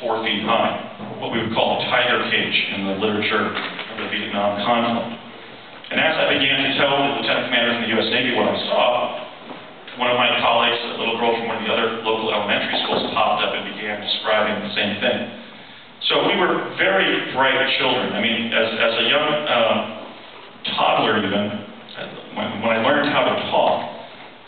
4 feet high, what we would call a tiger cage in the literature of the Vietnam conflict. And as I began to tell the lieutenant commander from the U.S. Navy what I saw, one of my colleagues, a little girl from one of the other local elementary schools, popped up and began describing the same thing. So we were very bright children. I mean, as a young toddler even, when I learned how to talk,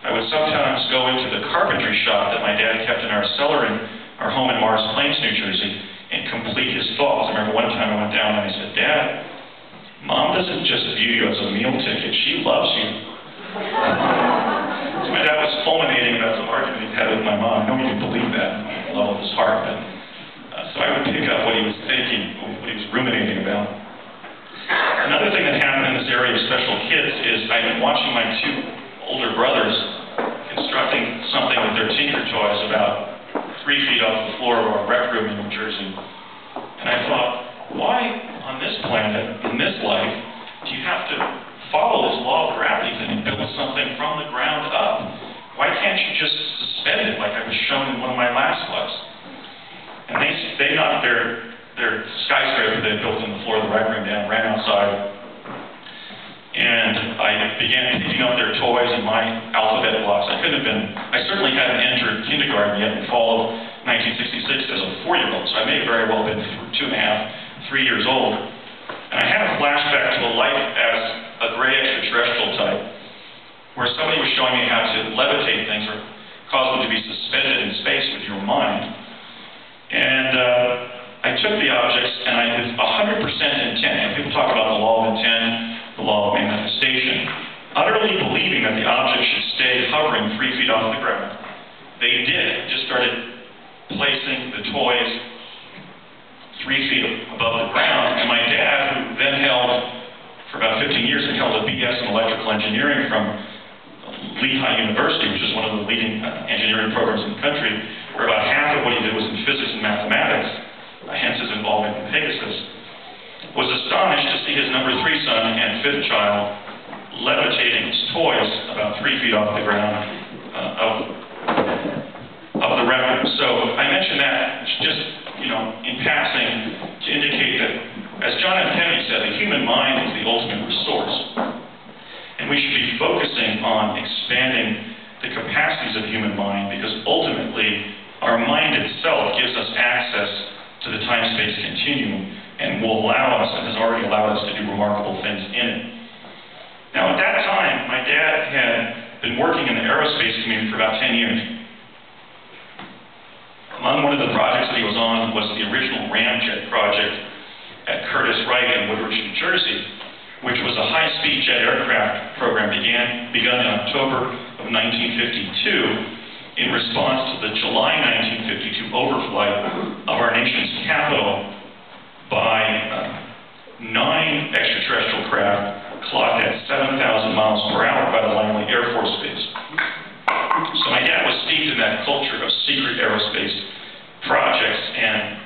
I would sometimes go into the carpentry shop that my dad kept in our cellar in our home in Morris Plains, New Jersey, and complete his thoughts. I remember one time I went down and I said, "Dad, Mom doesn't just view you as a meal ticket, she loves you." So my dad was fulminating about some argument he had with my mom. I know he didn't believe that at the level of his heart, but so I would pick up what he was thinking, what he was ruminating about. Another thing that happened in this area of special kids is I've been watching my 2 older brothers constructing something with their Tinker toys about 3 feet off the floor of our rec room in New Jersey. And I thought, why on this planet, in this life, do you have to follow this law of gravity thing and build something from the ground up? Why can't you just suspend it like I was shown in one of my last slides? And they knocked their skyscraper they built in the floor of the rec room down, ran outside, and I began picking up their toys and my alphabet blocks. I certainly hadn't entered kindergarten yet in fall of 1966 as a 4-year-old, so I may have very well been 2.5, 3 years old. And I had a flashback to a life as a gray extraterrestrial type, where somebody was showing me how to levitate things or cause them to be suspended in space with your mind. And I took the objects and I with 100% intent, and people talk about the law of intent, the law of manifestation, utterly believing that the object should stay hovering 3 feet off the ground. They did. Just started placing the toys 3 feet above the ground, and my dad, who then held, for about 15 years, he held a BS in electrical engineering from Lehigh University, which is one of the leading engineering programs in the country, where about half of what he did was in physics and mathematics, hence his involvement in Pegasus, was astonished to see his number 3 son and 5th child levitating his toys about 3 feet off the ground of the record. So I mention that just, in passing to indicate that, as John F. Kennedy said, the human mind is the ultimate resource. And we should be focusing on expanding the capacities of the human mind, because ultimately our mind itself gives us access to the time-space continuum and will allow us, and has already allowed us, to do remarkable things in it. Now, at that time, my dad had been working in the aerospace community for about 10 years. Among one of the projects that he was on was the original ramjet project at Curtiss Wright in Woodridge, New Jersey, which was a high-speed jet aircraft program begun in October of 1952 in response to the July 1952 overflight of our nation's capital by 9 extraterrestrial craft clocked at 7,000 miles per hour by the Langley Air Force Base. So my dad was steeped in that culture of secret aerospace projects, and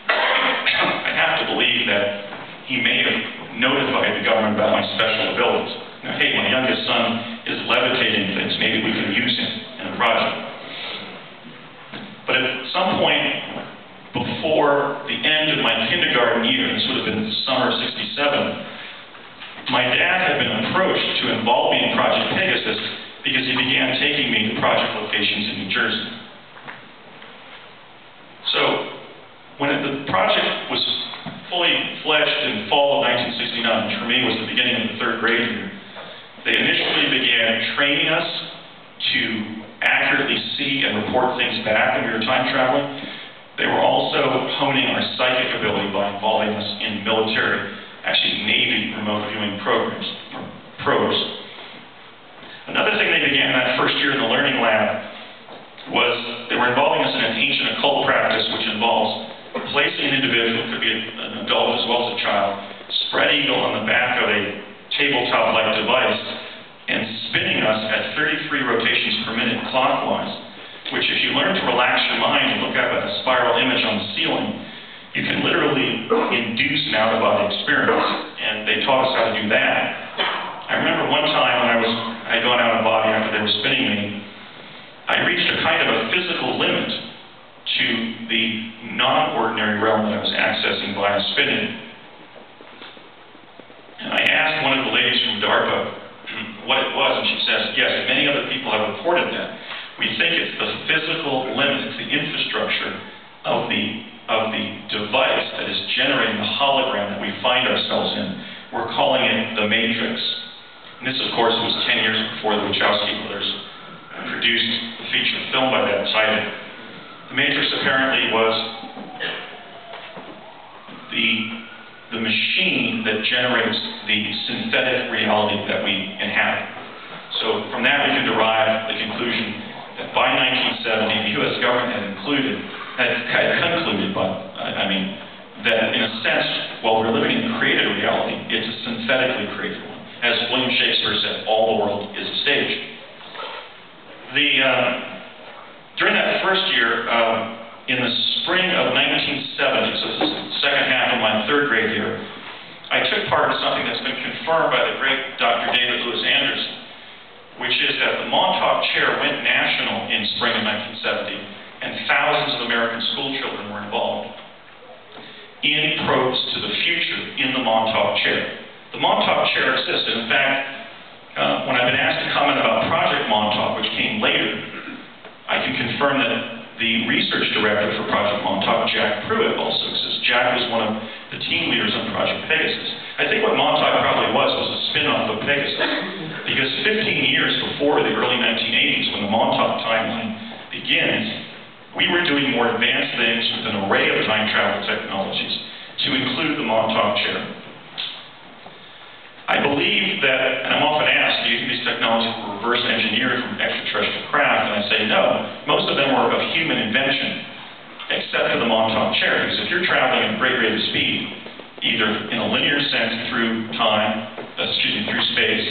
I have to believe that he may have notified the government about my special abilities. Now, hey, my youngest son is levitating things, maybe we can use him in a project. But at some point before the end of my kindergarten year, this would have been the summer of '67, my dad had been approached to involve me in Project Pegasus because he began taking me to project locations in New Jersey. So, when the project was fully fledged in fall of 1969, which for me was the beginning of the 3rd grade year, they initially began training us to accurately see and report things back when we were time traveling. They were also honing our psychic ability by involving us in military, actually Navy remote viewing programs, or probes. Another thing they began that first year in the learning lab was they were involving us in an ancient occult practice which involves placing an individual, could be an adult as well as a child, spread eagle on the back of a tabletop-like device and spinning us at 33 rotations per minute clockwise, which if you learn to relax your mind and look up at a spiral image on the ceiling, you can literally induce an out-of-body experience, and they taught us how to do that. I remember one time when I had gone out of body after they were spinning me, I reached a kind of a physical limit to the non-organic extraordinary realm that I was accessing via spinning. And I asked one of the ladies from DARPA what it was, and she says, yes, many other people have reported that. We think it's the physical limit, it's the infrastructure of the device that is generating the hologram that we find ourselves in. We're calling it the Matrix. And this, of course, was 10 years before the Wachowski brothers produced the feature film by that title. The Matrix apparently was the machine that generates the synthetic reality that we inhabit. So from that we can derive the conclusion that by 1970 the U.S. government had concluded, that in a sense, while we're living in a created reality, it's a synthetically created one. As William Shakespeare said, all the world is a stage. During that first year, in the spring of 1970, so this is the second half of my third grade year, I took part in something that's been confirmed by the great Dr. David Lewis Anderson, which is that the Montauk Chair went national in spring of 1970, and thousands of American school children were involved in probes to the future in the Montauk Chair. The Montauk Chair existed. In fact, when I've been asked to comment about Project Montauk, which came later, I can confirm that the research director for Project Montauk, Jack Pruitt, also exists. Jack was one of the team leaders on Project Pegasus. I think what Montauk probably was a spin-off of Pegasus, because 15 years before the early 1980s, when the Montauk timeline begins, we were doing more advanced things with an array of time travel technologies to include the Montauk Chair. I believe that, and I'm often asked, do you think these technologies were reverse engineered from extraterrestrial craft? And I say no. Most of them were of human invention, except for the Montauk Chair. Because if you're traveling at a great rate of speed, either in a linear sense through time, through space,